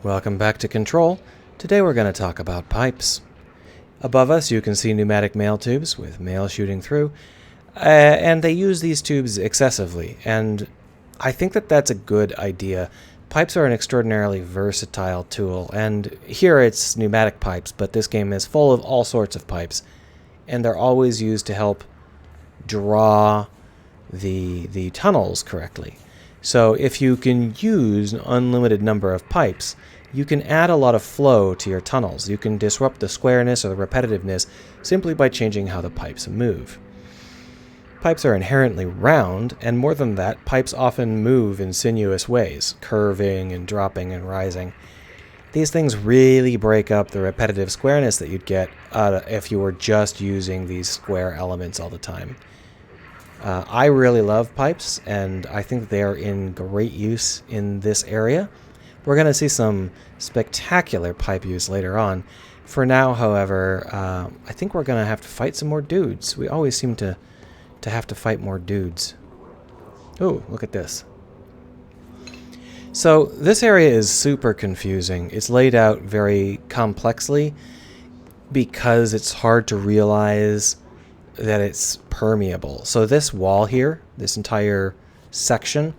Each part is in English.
Welcome back to Control. Today we're going to talk about pipes. Above us you can see pneumatic mail tubes with mail shooting through, and they use these tubes excessively, and I think that that's a good idea. Pipes are an extraordinarily versatile tool, and here it's pneumatic pipes, but this game is full of all sorts of pipes, and they're always used to help draw the tunnels correctly. So if you can use an unlimited number of pipes, you can add a lot of flow to your tunnels. You can disrupt the squareness or the repetitiveness simply by changing how the pipes move. Pipes are inherently round, and more than that, pipes often move in sinuous ways, curving and dropping and rising. These things really break up the repetitive squareness that you'd get if you were just using these square elements all the time. I really love pipes, and I think they are in great use in this area. We're going to see some spectacular pipe use later on. For now, however, I think we're going to have to fight some more dudes. We always seem to have to fight more dudes. Oh, look at this. So this area is super confusing. It's laid out very complexly because it's hard to realize that it's permeable. So this wall here, this entire section,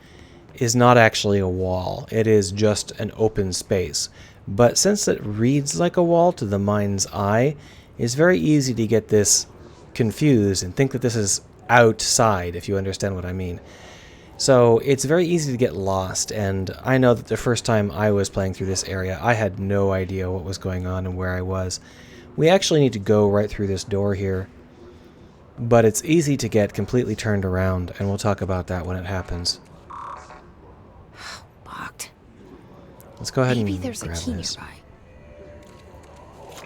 is not actually a wall. It is just an open space. But since it reads like a wall to the mind's eye, it's very easy to get this confused and think that this is outside, if you understand what I mean. So it's very easy to get lost, and I know that the first time I was playing through this area, I had no idea what was going on and where I was. We actually need to go right through this door here, but it's easy to get completely turned around, and we'll talk about that when it happens. Locked. Let's go ahead Maybe and there's a grab key this. nearby.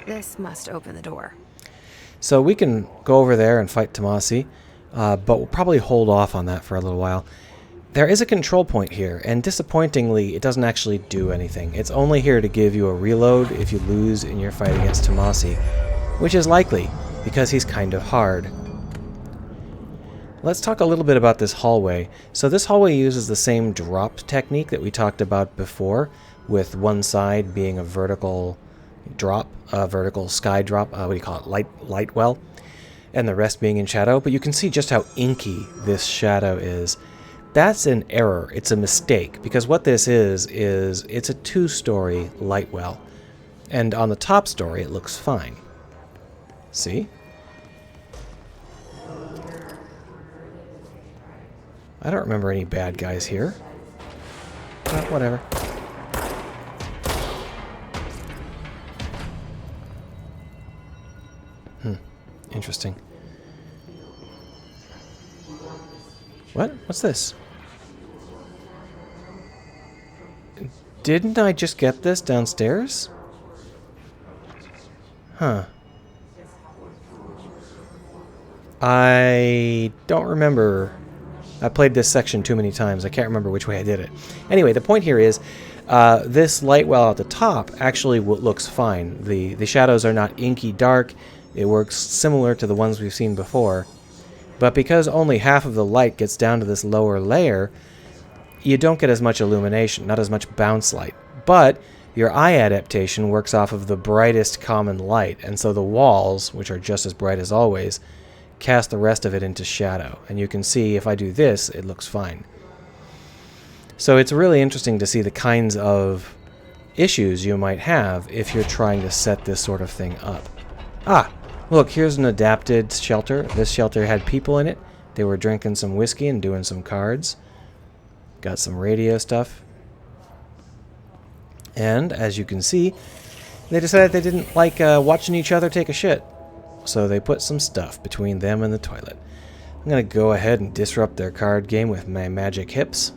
This must open the door. So we can go over there and fight Tomasi, but we'll probably hold off on that for a little while. There is a control point here, and disappointingly, it doesn't actually do anything. It's only here to give you a reload if you lose in your fight against Tomasi, which is likely, because he's kind of hard. Let's talk a little bit about this hallway. So this hallway uses the same drop technique that we talked about before, with one side being a vertical drop, a vertical sky drop, what do you call it, light well, and the rest being in shadow. But you can see just how inky this shadow is. That's an error. It's a mistake, because what this is it's a two-story light well, and on the top story it looks fine. See? I don't remember any bad guys here. But whatever. Interesting. What? What's this? Didn't I just get this downstairs? Huh. I don't remember. I played this section too many times. I can't remember which way I did it. Anyway, the point here is this light well at the top actually looks fine. The shadows are not inky dark. It works similar to the ones we've seen before. But because only half of the light gets down to this lower layer, you don't get as much illumination, not as much bounce light. But your eye adaptation works off of the brightest common light, and so the walls, which are just as bright as always, cast the rest of it into shadow. And you can see if I do this, it looks fine. So it's really interesting to see the kinds of issues you might have if you're trying to set this sort of thing up. Ah, look, here's an adapted shelter. This shelter had people in it. They were drinking some whiskey and doing some cards. Got some radio stuff. And, as you can see, they decided they didn't like watching each other take a shit. So they put some stuff between them and the toilet. I'm going to go ahead and disrupt their card game with my magic hips.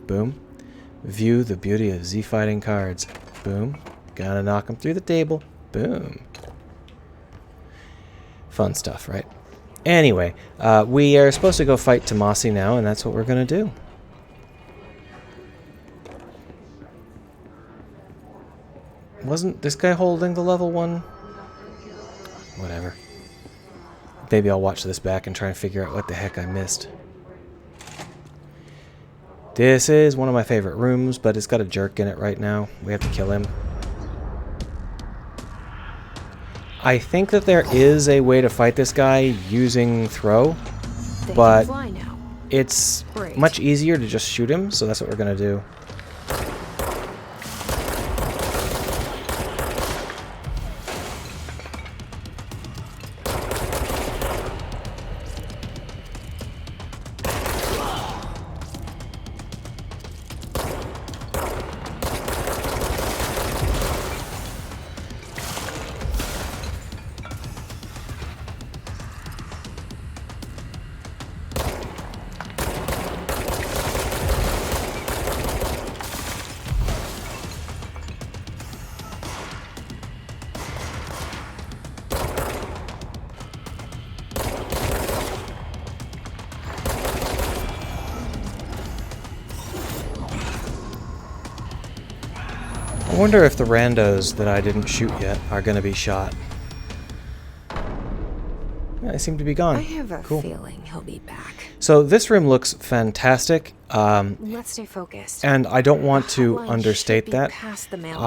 Boom. View the beauty of Z-fighting cards. Boom. Gotta knock them through the table. Boom. Fun stuff, right? Anyway, we are supposed to go fight Tomasi now, and that's what we're going to do. Wasn't this guy holding the level 1? Whatever. Maybe I'll watch this back and try and figure out what the heck I missed. This is one of my favorite rooms, but it's got a jerk in it right now. We have to kill him. I think that there is a way to fight this guy using throw, but it's much easier to just shoot him, so that's what we're going to do. I wonder if the randos that I didn't shoot yet are going to be shot. Yeah, they seem to be gone. I have a feeling he'll be back. So this room looks fantastic. Let's stay focused. And I don't want to understate that. Past the mail.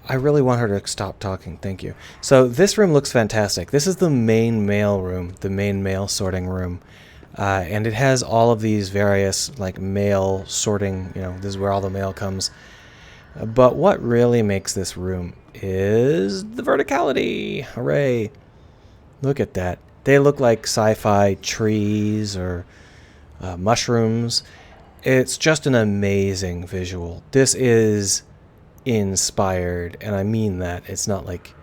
I really want her to stop talking. Thank you. So this room looks fantastic. This is the main mail room, the main mail sorting room. And it has all of these various like mail sorting, this is where all the mail comes. But what really makes this room is the verticality. Hooray. Look at that. They look like sci-fi trees or mushrooms. It's just an amazing visual. This is inspired, and I mean that. It's not like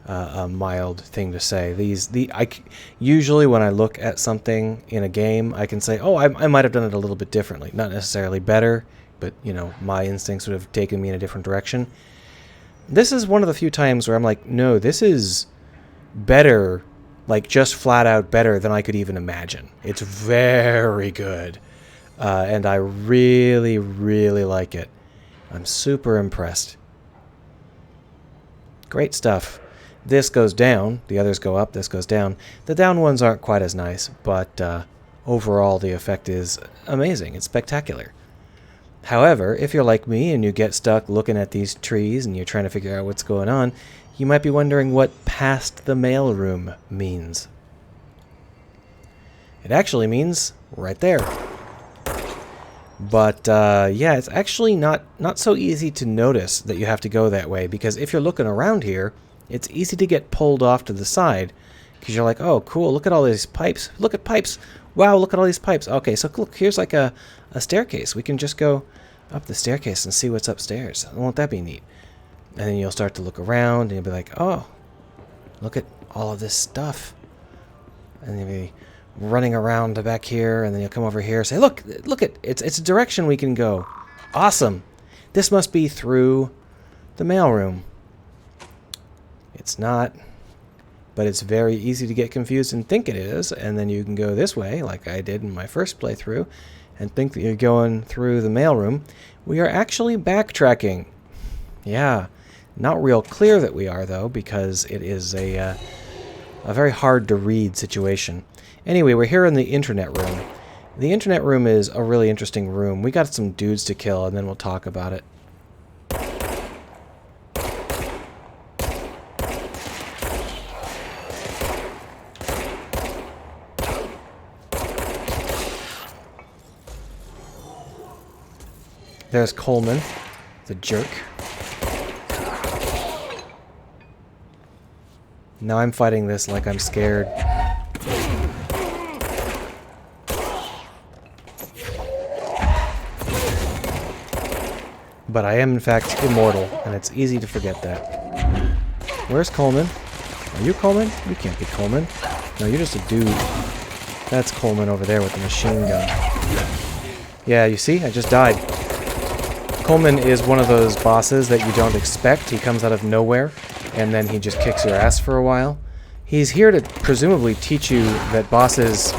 a mild thing to say. Usually when I look at something in a game, I can say, oh, I might have done it a little bit differently. Not necessarily better, but, my instincts would have taken me in a different direction. This is one of the few times where I'm like, no, this is better, like just flat out better than I could even imagine. It's very good. And I really, really like it. I'm super impressed. Great stuff. This goes down. The others go up. This goes down. The down ones aren't quite as nice, but overall the effect is amazing. It's spectacular. However, if you're like me and you get stuck looking at these trees and you're trying to figure out what's going on, you might be wondering what past the mailroom means. It actually means right there. But yeah, it's actually not so easy to notice that you have to go that way, because if you're looking around here, it's easy to get pulled off to the side because you're like, oh, cool, look at all these pipes. Look at pipes. Wow, look at all these pipes. Okay, so look, here's like a staircase. We can just go up the staircase and see what's upstairs. Won't that be neat? And then you'll start to look around and you'll be like, oh, look at all of this stuff. And you'll be running around the back here, and then you'll come over here and say, look it's a direction we can go. Awesome. This must be through the mailroom. It's not, but it's very easy to get confused and think it is, and then you can go this way, like I did in my first playthrough, and think that you're going through the mailroom. We are actually backtracking. Yeah, not real clear that we are, though, because it is a very hard to read situation. Anyway, we're here in the internet room. The internet room is a really interesting room. We got some dudes to kill, and then we'll talk about it. There's Coleman, the jerk. Now I'm fighting this like I'm scared. But I am, in fact, immortal, and it's easy to forget that. Where's Coleman? Are you Coleman? You can't be Coleman. No, you're just a dude. That's Coleman over there with the machine gun. Yeah, you see? I just died. Coleman is one of those bosses that you don't expect. He comes out of nowhere, and then he just kicks your ass for a while. He's here to presumably teach you that bosses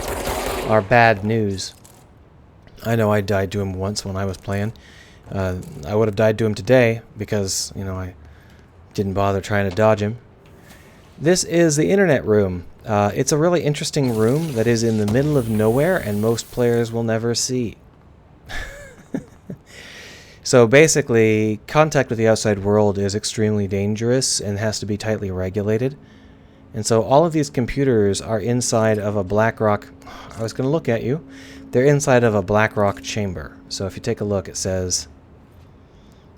are bad news. I know I died to him once when I was playing. I would have died to him today because, I didn't bother trying to dodge him. This is the internet room. It's a really interesting room that is in the middle of nowhere and most players will never see. So basically, contact with the outside world is extremely dangerous and has to be tightly regulated. And so all of these computers are inside of a BlackRock... I was going to look at you. They're inside of a BlackRock chamber. So if you take a look, it says...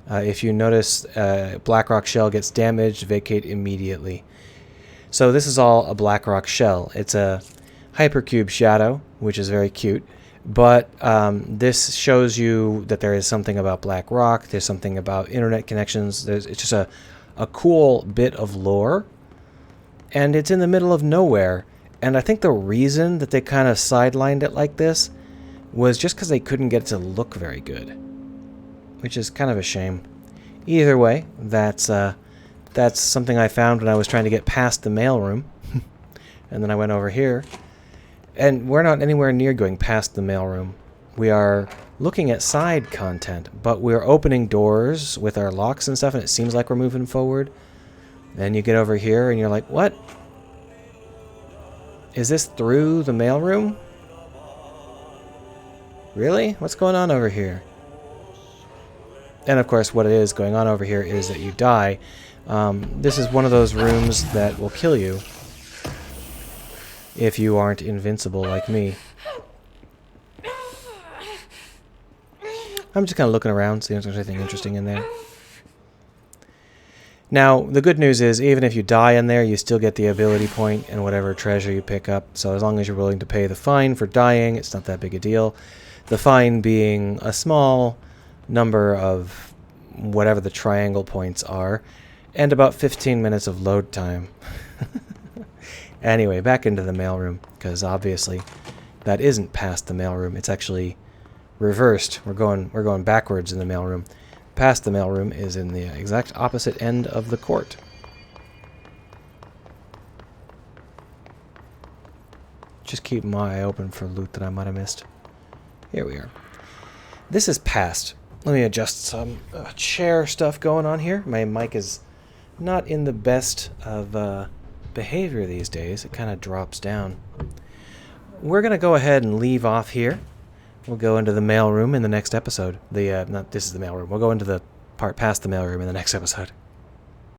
if you notice BlackRock shell gets damaged, vacate immediately. So this is all a BlackRock shell. It's a hypercube shadow, which is very cute. But this shows you that there is something about BlackRock. There's something about internet connections. It's just a cool bit of lore. And it's in the middle of nowhere. And I think the reason that they kind of sidelined it like this was just because they couldn't get it to look very good. Which is kind of a shame. Either way, that's something I found when I was trying to get past the mailroom. And then I went over here. And we're not anywhere near going past the mailroom. We are looking at side content, but we're opening doors with our locks and stuff, and it seems like we're moving forward. Then you get over here, and you're like, what? Is this through the mailroom? Really? What's going on over here? And of course, what it is going on over here is that you die. This is one of those rooms that will kill you if you aren't invincible like me. I'm just kind of looking around, seeing if there's anything interesting in there. Now, the good news is, even if you die in there, you still get the ability point and whatever treasure you pick up. So as long as you're willing to pay the fine for dying, it's not that big a deal. The fine being a small number of whatever the triangle points are, and about 15 minutes of load time. Anyway, back into the mailroom, because obviously that isn't past the mailroom. It's actually reversed. We're going backwards in the mailroom. Past the mailroom is in the exact opposite end of the court. Just keep my eye open for loot that I might have missed. Here we are. This is past. Let me adjust some chair stuff going on here. My mic is not in the best of behavior these days. It kind of drops down. We're going to go ahead and leave off here. We'll go into the mailroom in the next episode. This is the mailroom. We'll go into the part past the mailroom in the next episode.